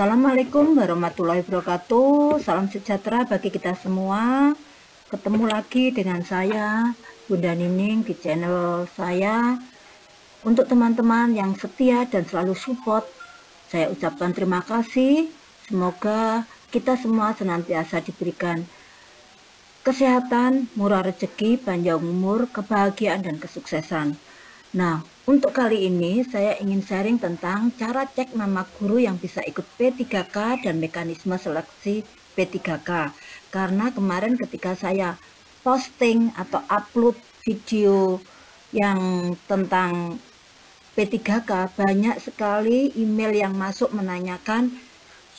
Assalamualaikum warahmatullahi wabarakatuh. Salam sejahtera bagi kita semua. Ketemu lagi dengan saya, Bunda Nining, di channel saya. Untuk teman-teman yang setia dan selalu support, saya ucapkan terima kasih. Semoga kita semua senantiasa diberikan kesehatan, murah rezeki, panjang umur, kebahagiaan, dan kesuksesan. Nah, untuk kali ini saya ingin sharing tentang cara cek nama guru yang bisa ikut P3K dan mekanisme seleksi P3K. Karena kemarin ketika saya posting atau upload video yang tentang P3K, banyak sekali email yang masuk menanyakan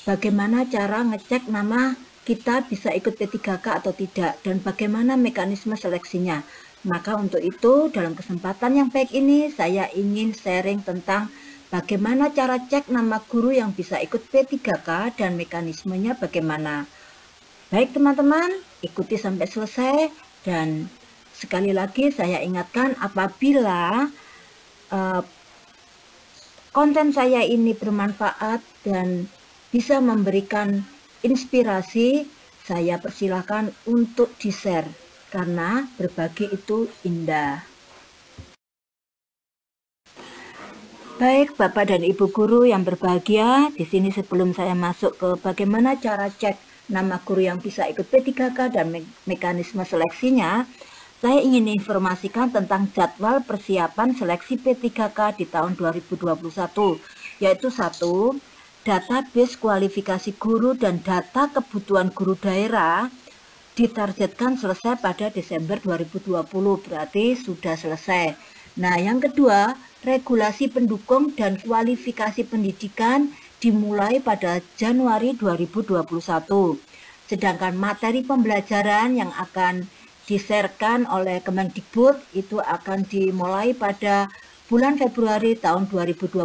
bagaimana cara ngecek nama kita bisa ikut P3K atau tidak, dan bagaimana mekanisme seleksinya. Maka untuk itu, dalam kesempatan yang baik ini, saya ingin sharing tentang bagaimana cara cek nama guru yang bisa ikut P3K dan mekanismenya bagaimana. Baik teman-teman, ikuti sampai selesai. Dan sekali lagi saya ingatkan, apabila konten saya ini bermanfaat dan bisa memberikan inspirasi, saya persilahkan untuk di-share. Karena berbagi itu indah. Baik Bapak dan Ibu guru yang berbahagia, di sini sebelum saya masuk ke bagaimana cara cek nama guru yang bisa ikut P3K dan mekanisme seleksinya, saya ingin informasikan tentang jadwal persiapan seleksi P3K di tahun 2021, yaitu 1. Database kualifikasi guru dan data kebutuhan guru daerah ditargetkan selesai pada Desember 2020, berarti sudah selesai. Nah, yang kedua, regulasi pendukung dan kualifikasi pendidikan dimulai pada Januari 2021. Sedangkan materi pembelajaran yang akan di-sharekan oleh Kemendikbud itu akan dimulai pada bulan Februari tahun 2021,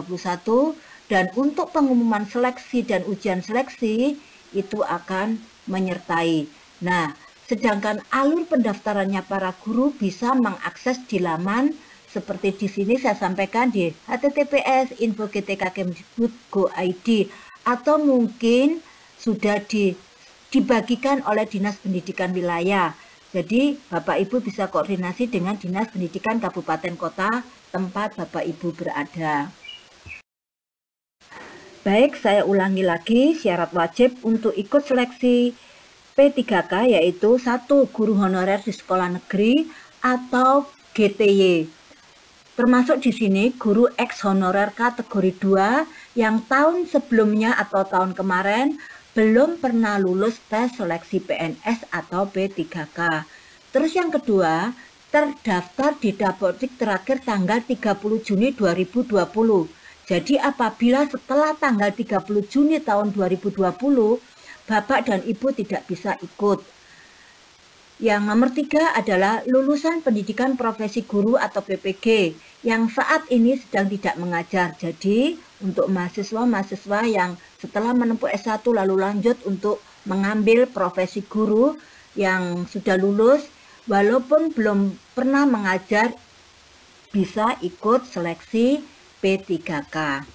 dan untuk pengumuman seleksi dan ujian seleksi itu akan menyertai. Nah, sedangkan alur pendaftarannya para guru bisa mengakses di laman seperti di sini saya sampaikan di https://info.gtkemdikbud.go.id, atau mungkin sudah dibagikan oleh Dinas Pendidikan Wilayah. Jadi Bapak Ibu bisa koordinasi dengan Dinas Pendidikan Kabupaten Kota tempat Bapak Ibu berada. Baik, saya ulangi lagi syarat wajib untuk ikut seleksi P3K, yaitu 1. Guru honorer di sekolah negeri atau GTY. Termasuk di sini guru ex honorer kategori 2 yang tahun sebelumnya atau tahun kemarin belum pernah lulus tes seleksi PNS atau P3K. Terus yang kedua, terdaftar di Dapodik terakhir tanggal 30 Juni 2020. Jadi apabila setelah tanggal 30 Juni tahun 2020, Bapak dan Ibu tidak bisa ikut. Yang nomor 3 adalah lulusan pendidikan profesi guru atau PPG yang saat ini sedang tidak mengajar. Jadi untuk mahasiswa-mahasiswa yang setelah menempuh S1 lalu lanjut untuk mengambil profesi guru yang sudah lulus, walaupun belum pernah mengajar, bisa ikut seleksi P3K.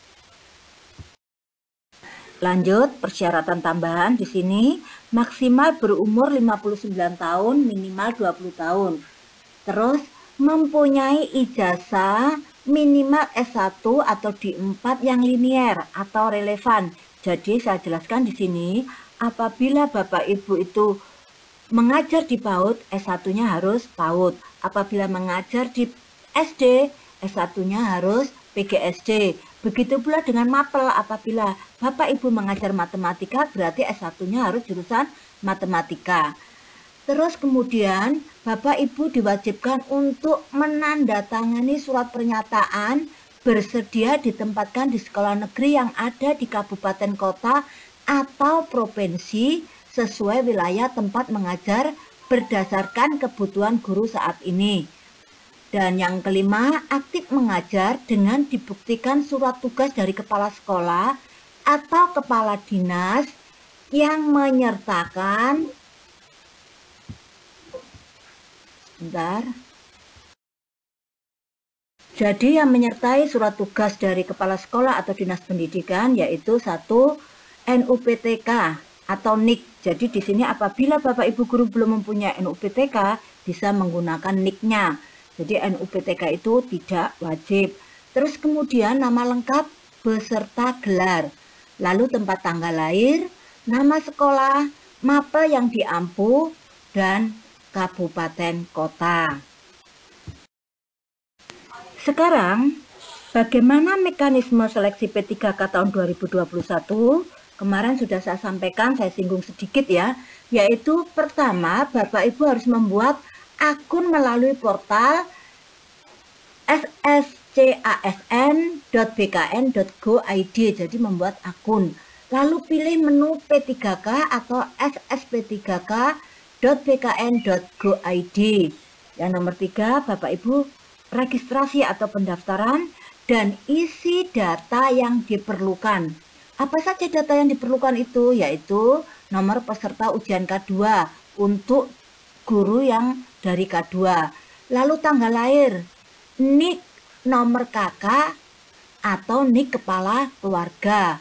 Lanjut, persyaratan tambahan di sini maksimal berumur 59 tahun, minimal 20 tahun. Terus mempunyai ijazah minimal S1 atau D4 yang linier atau relevan. Jadi saya jelaskan di sini, apabila Bapak Ibu itu mengajar di PAUD, S1-nya harus PAUD. Apabila mengajar di SD, S1-nya harus PGSD. Begitu pula dengan mapel, apabila Bapak Ibu mengajar matematika berarti S1-nya harus jurusan matematika. Terus kemudian Bapak Ibu diwajibkan untuk menandatangani surat pernyataan bersedia ditempatkan di sekolah negeri yang ada di kabupaten kota atau provinsi sesuai wilayah tempat mengajar berdasarkan kebutuhan guru saat ini. Dan yang kelima, aktif mengajar dengan dibuktikan surat tugas dari kepala sekolah atau kepala dinas yang menyertakan Jadi yang menyertai surat tugas dari kepala sekolah atau dinas pendidikan yaitu 1. NUPTK atau NIK. Jadi di sini apabila Bapak Ibu guru belum mempunyai NUPTK, bisa menggunakan NIK-nya. Jadi NUPTK itu tidak wajib. Terus kemudian nama lengkap beserta gelar. Lalu tempat tanggal lahir, nama sekolah, mapel yang diampu, dan kabupaten kota. Sekarang, bagaimana mekanisme seleksi P3K tahun 2021? Kemarin sudah saya sampaikan, saya singgung sedikit ya, yaitu pertama Bapak Ibu harus membuat akun melalui portal sscasn.bkn.go.id, jadi membuat akun. Lalu pilih menu P3K atau sspp3k.bkn.go.id. Yang nomor 3, Bapak Ibu registrasi atau pendaftaran dan isi data yang diperlukan. Apa saja data yang diperlukan itu? Yaitu nomor peserta ujian K2 untuk guru yang dari K2. Lalu tanggal lahir, NIK nomor kakak atau NIK kepala keluarga.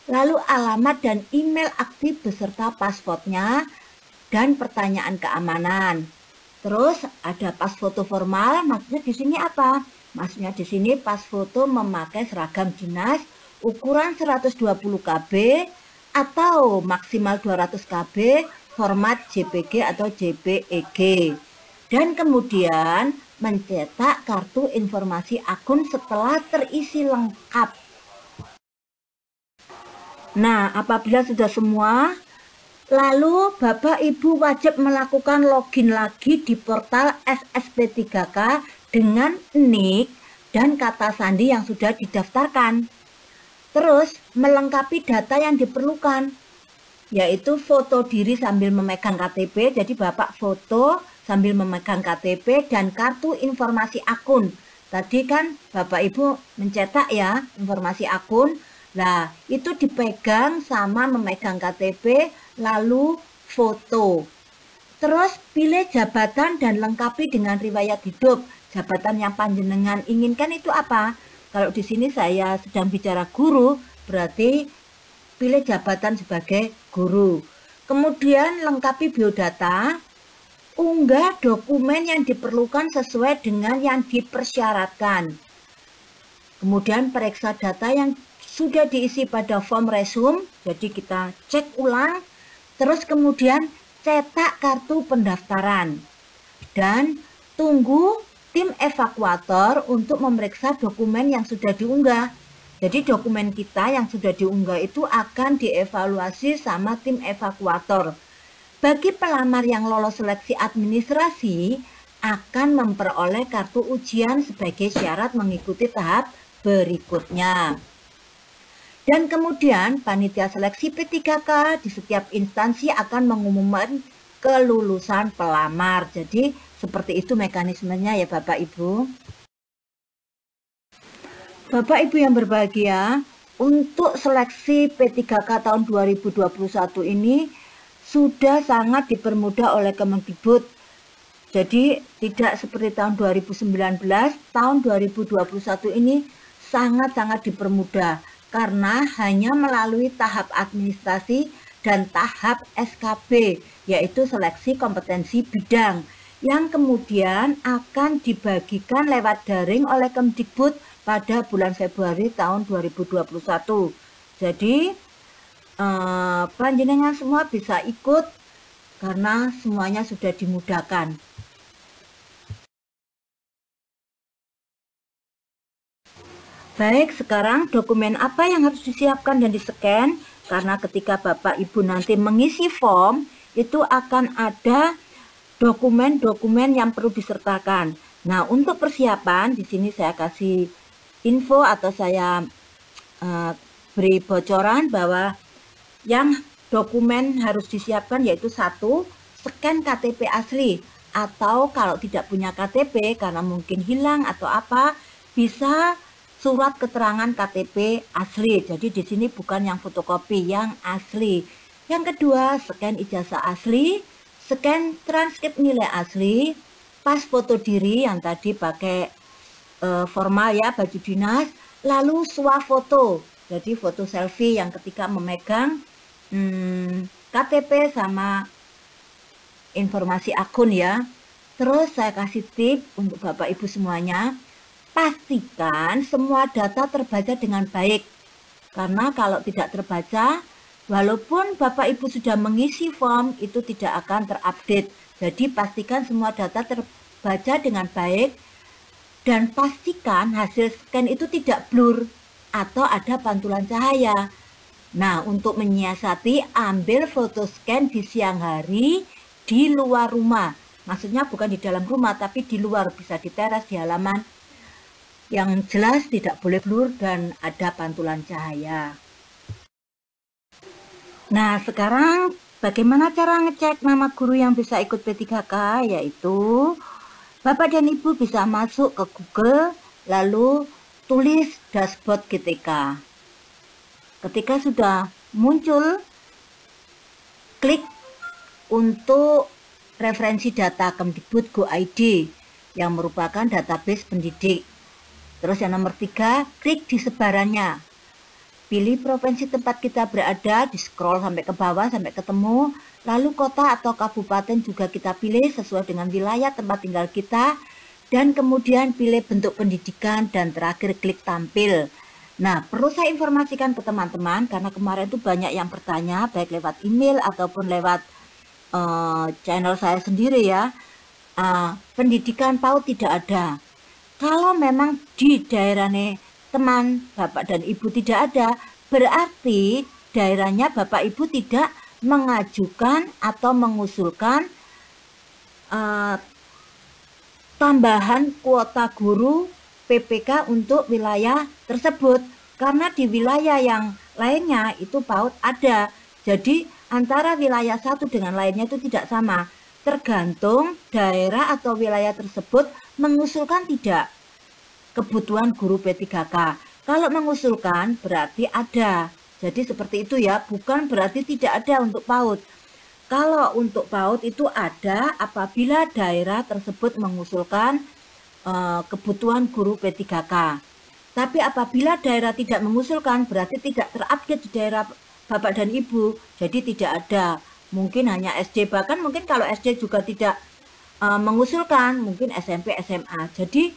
Lalu alamat dan email aktif beserta pasportnya dan pertanyaan keamanan. Terus ada pas foto formal, maksudnya di sini apa? Maksudnya di sini pas foto memakai seragam dinas ukuran 120 KB atau maksimal 200 KB format JPG atau JPEG. Dan kemudian mencetak kartu informasi akun setelah terisi lengkap. Nah, apabila sudah semua, lalu Bapak Ibu wajib melakukan login lagi di portal SSP3K dengan NIK dan kata sandi yang sudah didaftarkan. Terus melengkapi data yang diperlukan, yaitu foto diri sambil memegang KTP. Jadi Bapak foto sambil memegang KTP dan kartu informasi akun. Tadi kan Bapak Ibu mencetak ya informasi akun. Nah, itu dipegang sama memegang KTP, lalu foto. Terus pilih jabatan dan lengkapi dengan riwayat hidup. Jabatan yang panjenengan inginkan itu apa? Kalau di sini saya sedang bicara guru, berarti pilih jabatan sebagai guru. Kemudian lengkapi biodata, unggah dokumen yang diperlukan sesuai dengan yang dipersyaratkan. Kemudian periksa data yang sudah diisi pada form resume, jadi kita cek ulang. Terus kemudian cetak kartu pendaftaran. Dan tunggu tim evakuator untuk memeriksa dokumen yang sudah diunggah. Jadi dokumen kita yang sudah diunggah itu akan dievaluasi sama tim evakuator. Bagi pelamar yang lolos seleksi administrasi akan memperoleh kartu ujian sebagai syarat mengikuti tahap berikutnya. Dan kemudian panitia seleksi P3K di setiap instansi akan mengumumkan kelulusan pelamar. Jadi seperti itu mekanismenya ya Bapak Ibu. Bapak Ibu yang berbahagia, untuk seleksi P3K tahun 2021 ini sudah sangat dipermudah oleh Kemendikbud. Jadi tidak seperti tahun 2019, tahun 2021 ini sangat-sangat dipermudah karena hanya melalui tahap administrasi dan tahap SKB, yaitu seleksi kompetensi bidang, yang kemudian akan dibagikan lewat daring oleh Kemdikbud pada bulan Februari tahun 2021. Jadi panjenengan semua bisa ikut karena semuanya sudah dimudahkan. Baik, sekarang dokumen apa yang harus disiapkan dan di-scan? Karena ketika Bapak Ibu nanti mengisi form, itu akan ada dokumen-dokumen yang perlu disertakan. Nah, untuk persiapan, di sini saya kasih info atau saya beri bocoran bahwa yang dokumen harus disiapkan yaitu 1, scan KTP asli. Atau kalau tidak punya KTP karena mungkin hilang atau apa, bisa surat keterangan KTP asli. Jadi di sini bukan yang fotokopi, yang asli. Yang kedua, scan ijazah asli, scan transkrip nilai asli, pas foto diri yang tadi pakai formal ya, baju dinas, lalu swafoto. Jadi foto selfie yang ketika memegang KTP sama informasi akun ya. Terus saya kasih tip untuk Bapak Ibu semuanya, pastikan semua data terbaca dengan baik. Karena kalau tidak terbaca, walaupun Bapak Ibu sudah mengisi form, itu tidak akan terupdate. Jadi pastikan semua data terbaca dengan baik dan pastikan hasil scan itu tidak blur atau ada pantulan cahaya. Nah, untuk menyiasati, ambil foto scan di siang hari di luar rumah. Maksudnya bukan di dalam rumah, tapi di luar, bisa di teras, di halaman. Yang jelas tidak boleh blur dan ada pantulan cahaya. Nah, sekarang bagaimana cara ngecek nama guru yang bisa ikut P3K? Yaitu Bapak dan Ibu bisa masuk ke Google, lalu tulis dashboard GTK. Ketika sudah muncul, klik untuk referensi data Kemdikbud Go.id yang merupakan database pendidik. Terus yang nomor 3, klik di sebarannya. Pilih provinsi tempat kita berada, di scroll sampai ke bawah sampai ketemu. Lalu kota atau kabupaten juga kita pilih sesuai dengan wilayah tempat tinggal kita. Dan kemudian pilih bentuk pendidikan dan terakhir klik tampil. Nah, perlu saya informasikan ke teman-teman karena kemarin itu banyak yang bertanya baik lewat email ataupun lewat channel saya sendiri ya. Pendidikan PAUD tidak ada. Kalau memang di daerahnya teman Bapak dan Ibu tidak ada, berarti daerahnya Bapak Ibu tidak mengajukan atau mengusulkan tambahan kuota guru PPK untuk wilayah tersebut. Karena di wilayah yang lainnya itu PAUD ada. Jadi antara wilayah satu dengan lainnya itu tidak sama. Tergantung daerah atau wilayah tersebut mengusulkan tidak kebutuhan guru P3K. Kalau mengusulkan berarti ada. Jadi seperti itu ya, bukan berarti tidak ada untuk PAUD. Kalau untuk PAUD itu ada apabila daerah tersebut mengusulkan kebutuhan guru P3K. Tapi apabila daerah tidak mengusulkan berarti tidak terupdate di daerah Bapak dan Ibu. Jadi tidak ada. Mungkin hanya SD, bahkan mungkin kalau SD juga tidak mengusulkan, mungkin SMP, SMA. Jadi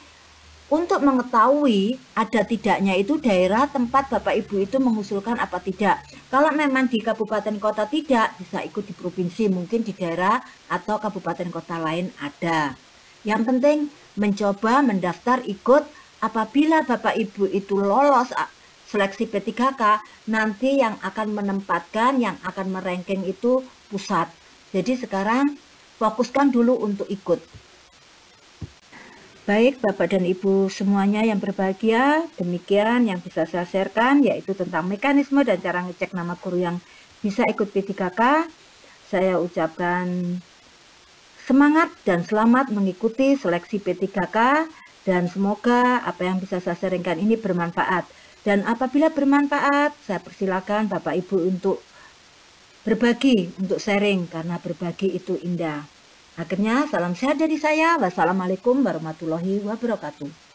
untuk mengetahui ada tidaknya itu daerah tempat Bapak Ibu itu mengusulkan apa tidak. Kalau memang di kabupaten kota tidak, bisa ikut di provinsi, mungkin di daerah atau kabupaten kota lain ada. Yang penting mencoba mendaftar ikut. Apabila Bapak Ibu itu lolos seleksi P3K, nanti yang akan menempatkan, yang akan meranking itu pusat. Jadi sekarang fokuskan dulu untuk ikut. Baik Bapak dan Ibu semuanya yang berbahagia, demikian yang bisa saya sharekan, yaitu tentang mekanisme dan cara ngecek nama guru yang bisa ikut P3K. Saya ucapkan semangat dan selamat mengikuti seleksi P3K, dan semoga apa yang bisa saya sharingkan ini bermanfaat. Dan apabila bermanfaat, saya persilakan Bapak Ibu untuk berbagi, untuk sharing, karena berbagi itu indah. Akhirnya, salam sehat dari saya. Wassalamualaikum warahmatullahi wabarakatuh.